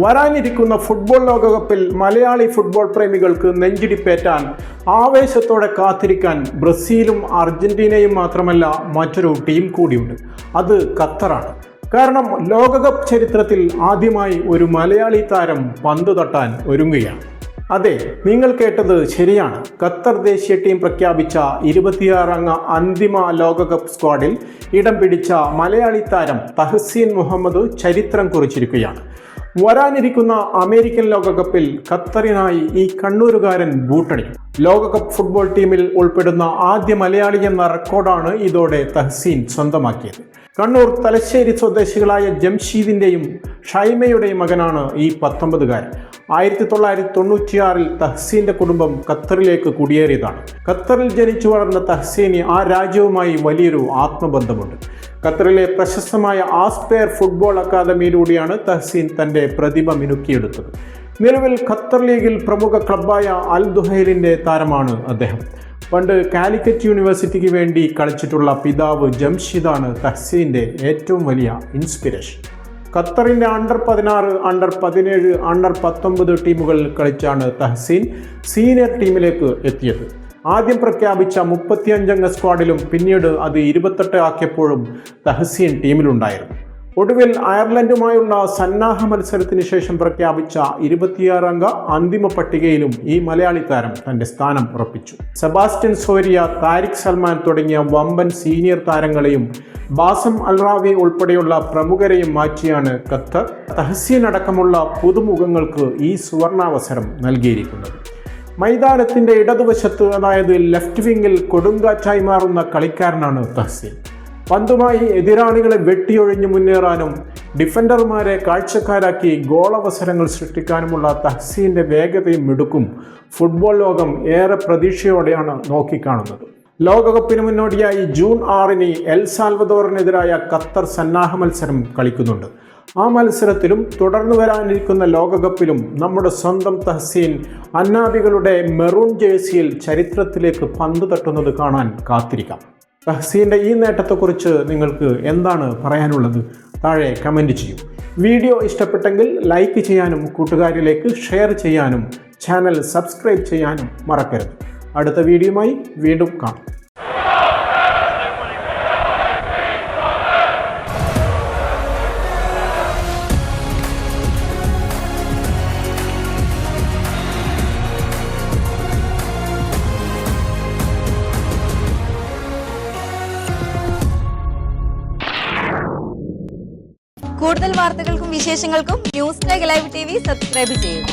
വരാനിരിക്കുന്ന ഫുട്ബോൾ ലോകകപ്പിൽ മലയാളി ഫുട്ബോൾ പ്രേമികൾക്ക് നെഞ്ചിടിപ്പേറ്റാൻ ആവേശത്തോടെ കാത്തിരിക്കാൻ ബ്രസീലും അർജന്റീനയും മാത്രമല്ല മറ്റൊരു ടീം കൂടിയുണ്ട്. അത് ഖത്തറാണ്. കാരണം ലോകകപ്പ് ചരിത്രത്തിൽ ആദ്യമായി ഒരു മലയാളി താരം പന്ത് തട്ടാൻ ഒരുങ്ങുകയാണ്. അതെ, നിങ്ങൾ കേട്ടത് ശരിയാണ്. ഖത്തർ ദേശീയ ടീം പ്രഖ്യാപിച്ച 26 അംഗ അന്തിമ ലോകകപ്പ് സ്ക്വാഡിൽ ഇടം പിടിച്ച മലയാളി താരം തഹ്സീൻ മുഹമ്മദ് ചരിത്രം കുറിച്ചിരിക്കുകയാണ്. വരാനിരിക്കുന്ന അമേരിക്കൻ ലോകകപ്പിൽ ഖത്തറിനായി ഈ കണ്ണൂരുകാരൻ ബൂട്ടണിയും. ലോകകപ്പ് ഫുട്ബോൾ ടീമിൽ ഉൾപ്പെടുന്ന ആദ്യ മലയാളി എന്ന റെക്കോർഡാണ് ഇതോടെ തഹ്സീൻ സ്വന്തമാക്കിയത്. കണ്ണൂർ തലശ്ശേരി സ്വദേശികളായ ജംഷീദിന്റെയും ഷൈമയുടെയും മകനാണ് ഈ 19കാരൻ. 1996 തഹ്സീന്റെ കുടുംബം ഖത്തറിലേക്ക് കുടിയേറിയതാണ്. ഖത്തറിൽ ജനിച്ചു വളർന്ന തഹ്സീന് ആ രാജ്യവുമായി വലിയൊരു ആത്മബന്ധമുണ്ട്. ഖത്തറിലെ പ്രശസ്തമായ ആസ്പെയർ ഫുട്ബോൾ അക്കാദമിയിലൂടെയാണ് തഹ്സീൻ തന്റെ പ്രതിഭ മിനുക്കിയെടുത്തത്. നിലവിൽ ഖത്തർ ലീഗിൽ പ്രമുഖ ക്ലബ്ബായ അൽ ദുഹൈലിന്റെ താരമാണ് അദ്ദേഹം. പണ്ട് കാലിക്കറ്റ് യൂണിവേഴ്സിറ്റിക്ക് വേണ്ടി കളിച്ചിട്ടുള്ള പിതാവ് ജംഷീദാണ് തഹ്സീന്റെ ഏറ്റവും വലിയ ഇൻസ്പിരേഷൻ. ഖത്തറിന്റെ അണ്ടർ 16, അണ്ടർ 17, അണ്ടർ 19 ടീമുകളിൽ കളിച്ചാണ് തഹ്സീൻ സീനിയർ ടീമിലേക്ക് എത്തിയത്. ആദ്യം പ്രഖ്യാപിച്ച 35 അംഗ സ്ക്വാഡിലും പിന്നീട് അത് 28 ആക്കിയപ്പോഴും തഹ്സീൻ ടീമിലുണ്ടായിരുന്നു. ഒടുവിൽ അയർലൻഡുമായുള്ള സന്നാഹ മത്സരത്തിന് ശേഷം പ്രഖ്യാപിച്ച 26 അംഗ അന്തിമ പട്ടികയിലും ഈ മലയാളി താരം തന്റെ സ്ഥാനം ഉറപ്പിച്ചു. സെബാസ്റ്റ്യൻ സോരിയ, താരിഖ് സൽമാൻ തുടങ്ങിയ വമ്പൻ സീനിയർ താരങ്ങളെയും ബാസം അൽറാവി ഉൾപ്പെടെയുള്ള പ്രമുഖരെയും മാറ്റിയാണ് ഖത്തർ തഹ്സീൻ അടക്കമുള്ള പുതുമുഖങ്ങൾക്ക് ഈ സുവർണാവസരം നൽകിയിരിക്കുന്നത്. മൈതാനത്തിന്റെ ഇടതുവശത്ത്, അതായത് ലെഫ്റ്റ് വിങ്ങിൽ കൊടുങ്കാറ്റായി മാറുന്ന കളിക്കാരനാണ് തഹ്സീൻ. പന്തുമായി എതിരാളികളെ വെട്ടിയൊഴിഞ്ഞു മുന്നേറാനും ഡിഫൻഡർമാരെ കാഴ്ചക്കാരാക്കി ഗോളവസരങ്ങൾ സൃഷ്ടിക്കാനുമുള്ള തഹ്സീന്റെ വേഗതയും മിടുക്കും ഫുട്ബോൾ ലോകം ഏറെ പ്രതീക്ഷയോടെയാണ് നോക്കിക്കാണുന്നത്. ലോകകപ്പിന് മുന്നോടിയായി ജൂൺ 6 എൽ സാൽവദോറിനെതിരായ ഖത്തർ സന്നാഹ മത്സരം കളിക്കുന്നുണ്ട്. ആ മത്സരത്തിലും തുടർന്നു വരാനിരിക്കുന്ന ലോകകപ്പിലും നമ്മുടെ സ്വന്തം തഹ്സീൻ അന്നാബികളുടെ മെറൂൺ ജേഴ്സിയിൽ ചരിത്രത്തിലേക്ക് പന്ത് തട്ടുന്നത് കാണാൻ കാത്തിരിക്കാം. തഹ്സീന്റെ ഈ നേട്ടത്തെക്കുറിച്ച് നിങ്ങൾക്ക് എന്താണ് പറയാനുള്ളത്? താഴെ കമൻറ്റ് ചെയ്യൂ. വീഡിയോ ഇഷ്ടപ്പെട്ടെങ്കിൽ ലൈക്ക് ചെയ്യാനും കൂട്ടുകാരിലേക്ക് ഷെയർ ചെയ്യാനും ചാനൽ സബ്സ്ക്രൈബ് ചെയ്യാനും മറക്കരുത്. അടുത്ത വീഡിയോയുമായി വീണ്ടും കാണാം. കൂടുതൽ വാർത്തകൾക്കും വിശേഷങ്ങൾക്കും ന്യൂസ് ലൈവ് TV സബ്സ്ക്രൈബ് ചെയ്യൂ.